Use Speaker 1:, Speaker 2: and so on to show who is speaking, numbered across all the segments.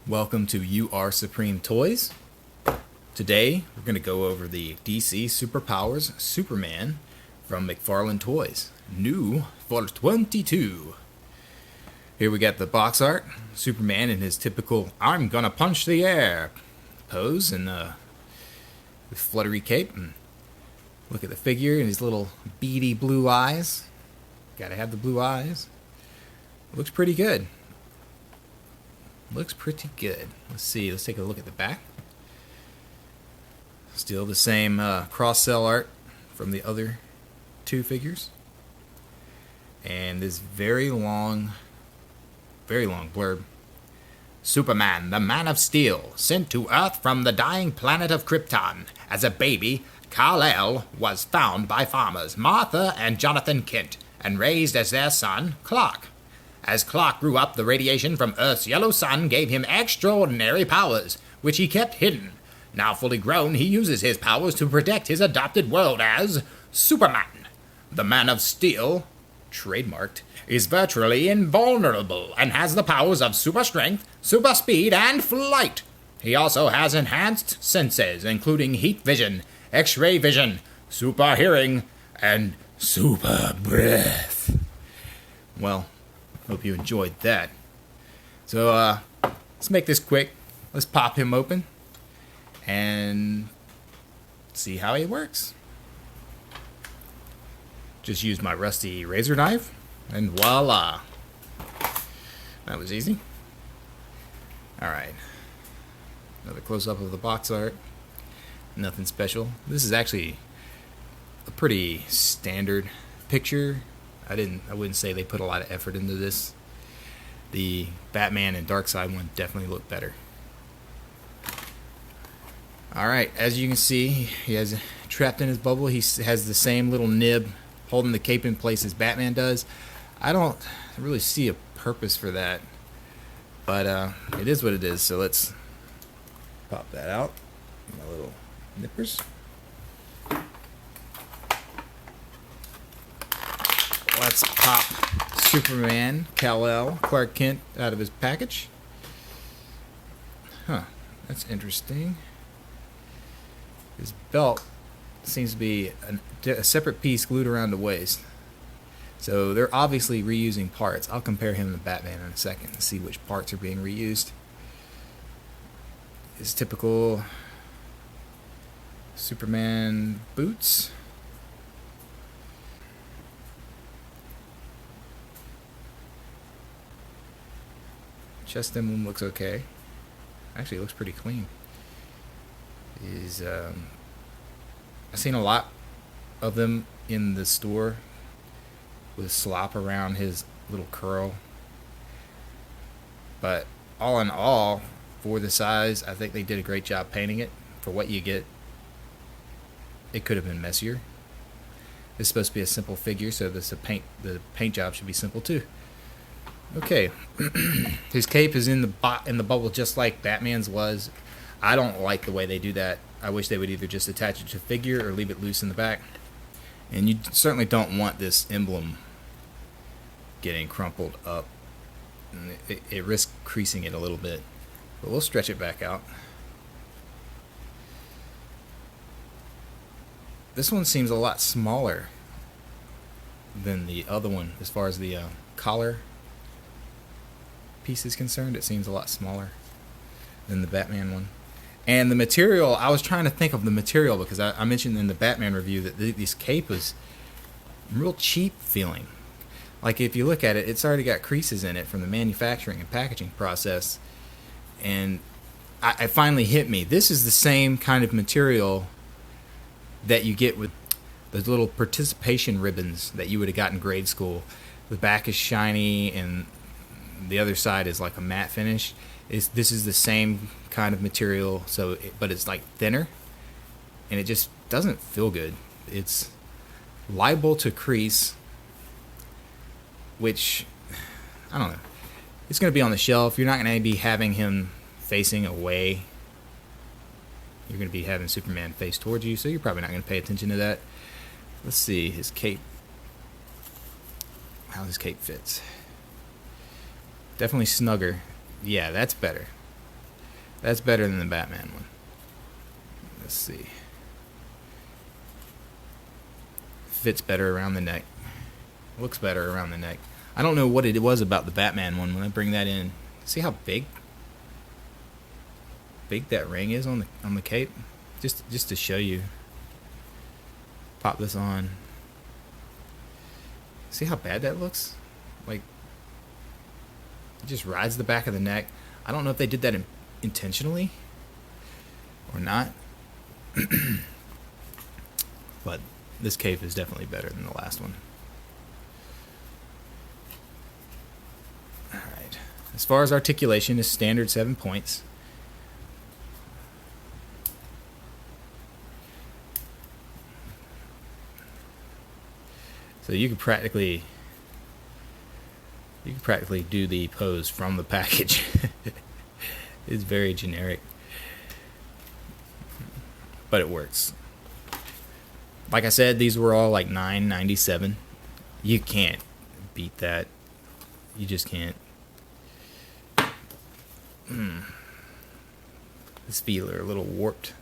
Speaker 1: Welcome to You Are Supreme Toys. Today we're going to go over the DC Superpowers Superman from McFarlane Toys. New for 22. Here we got the box art. Superman in his typical "I'm gonna punch the air" pose and with fluttery cape. And look at the figure and his little beady blue eyes. Gotta have the blue eyes. Looks pretty good. Looks pretty good. Let's see. Let's take a look at the back. Still the same cross-cell art from the other two figures. And this very long blurb. Superman, the Man of Steel, sent to Earth from the dying planet of Krypton. As a baby, Kal-El was found by farmers Martha and Jonathan Kent and raised as their son, Clark. As Clark grew up, the radiation from Earth's yellow sun gave him extraordinary powers, which he kept hidden. Now fully grown, he uses his powers to protect his adopted world as Superman. The Man of Steel, trademarked, is virtually invulnerable and has the powers of super strength, super speed, and flight. He also has enhanced senses, including heat vision, X-ray vision, super hearing, and super breath. Well, hope you enjoyed that. So, let's make this quick. Let's pop him open and see how he works. Just use my rusty razor knife, and voila. That was easy. Alright. Another close-up of the box art. Nothing special. This is actually a pretty standard picture. I wouldn't say they put a lot of effort into this. The Batman and Darkseid one definitely looked better. Alright, as you can see, he has trapped in his bubble. He has the same little nib holding the cape in place as Batman does. I don't really see a purpose for that, but it is what it is. So let's pop that out. My little nippers. Let's pop Superman, Kal-El, Clark Kent out of his package. Huh, that's interesting. His belt seems to be a separate piece glued around the waist. So they're obviously reusing parts. I'll compare him to Batman in a second and see which parts are being reused. His typical Superman boots. Chest emblem looks okay. Actually, it looks pretty clean. I've seen a lot of them in the store with slop around his little curl. But all in all, for the size, I think they did a great job painting it. For what you get, it could have been messier. It's supposed to be a simple figure, so the paint job should be simple too. Okay, his cape is in the bubble just like Batman's was. I don't like the way they do that. I wish they would either just attach it to the figure or leave it loose in the back. And you certainly don't want this emblem getting crumpled up. It risks creasing it a little bit. But we'll stretch it back out. This one seems a lot smaller than the other one as far as the collar piece is concerned. It seems a lot smaller than the Batman one. And the material, I was trying to think of the material because I mentioned in the Batman review that this cape was real cheap feeling. Like if you look at it, it's already got creases in it from the manufacturing and packaging process. And it finally hit me. This is the same kind of material that you get with the little participation ribbons that you would have got in grade school. The back is shiny and the other side is like a matte finish. This is the same kind of material, but it's like thinner, and it just doesn't feel good. It's liable to crease, which I don't know. It's going to be on the shelf. You're not going to be having him facing away. You're going to be having Superman face towards you, so you're probably not going to pay attention to that. Let's see his cape. How his cape fits. Definitely snugger. Yeah, that's better. That's better than the Batman one. Let's see. Fits better around the neck. Looks better around the neck. I don't know what it was about the Batman one when I bring that in. See how big that ring is on the cape? Just to show you. Pop this on. See how bad that looks? Like, it just rides the back of the neck. I don't know if they did that intentionally or not. But this cape is definitely better than the last one. Alright. As far as articulation, is standard 7 points. So you could practically do the pose from the package. It's very generic, but it works. Like I said, these were all like $9.97. You can't beat that. You just can't. This feeler a little warped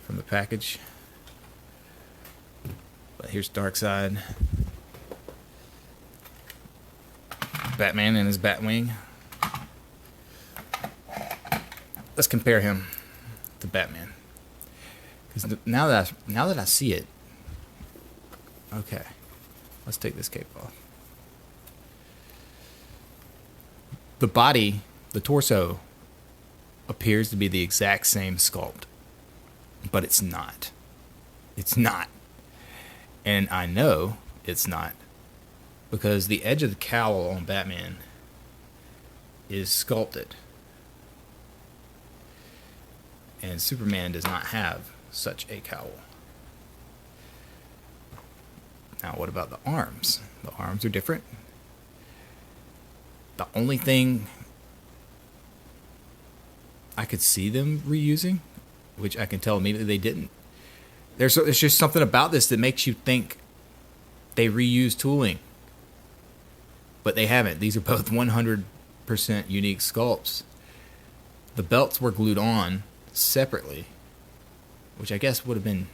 Speaker 1: from the package. But here's Darkseid. Batman and his Batwing. Let's compare him to Batman. Because now that I see it, okay, let's take this cape off. The body, the torso, appears to be the exact same sculpt, but it's not. It's not. And I know it's not, because the edge of the cowl on Batman is sculpted. And Superman does not have such a cowl. Now, what about the arms? The arms are different. The only thing I could see them reusing, which I can tell immediately they didn't, there's just something about this that makes you think they reuse tooling. But they haven't. These are both 100% unique sculpts. The belts were glued on separately, which I guess would have been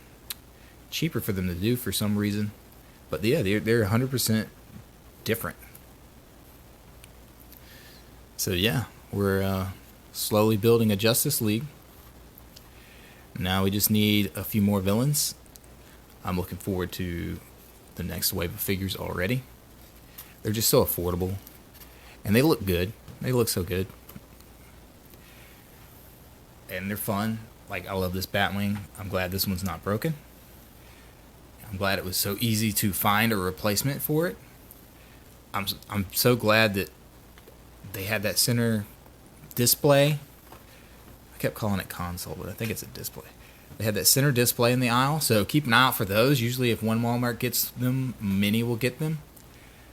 Speaker 1: cheaper for them to do for some reason. But yeah, they're 100% different. So yeah, we're slowly building a Justice League. Now we just need a few more villains. I'm looking forward to the next wave of figures already. They're just so affordable. And they look good. They look so good. And they're fun. Like, I love this Batwing. I'm glad this one's not broken. I'm glad it was so easy to find a replacement for it. I'm so glad that they had that center display. I kept calling it console, but I think it's a display. They had that center display in the aisle, so keep an eye out for those. Usually if one Walmart gets them, many will get them.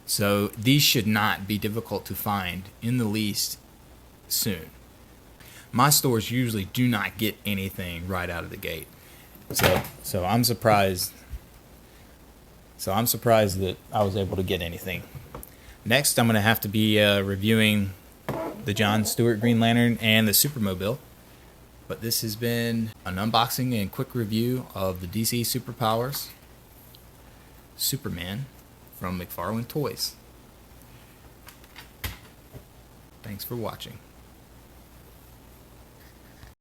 Speaker 1: So these should not be difficult to find in the least soon. My stores usually do not get anything right out of the gate. So I'm surprised. So I'm surprised that I was able to get anything. Next, I'm going to have to be reviewing the John Stewart Green Lantern and the Supermobile. But this has been an unboxing and quick review of the DC Superpowers Superman from McFarlane Toys. Thanks for watching.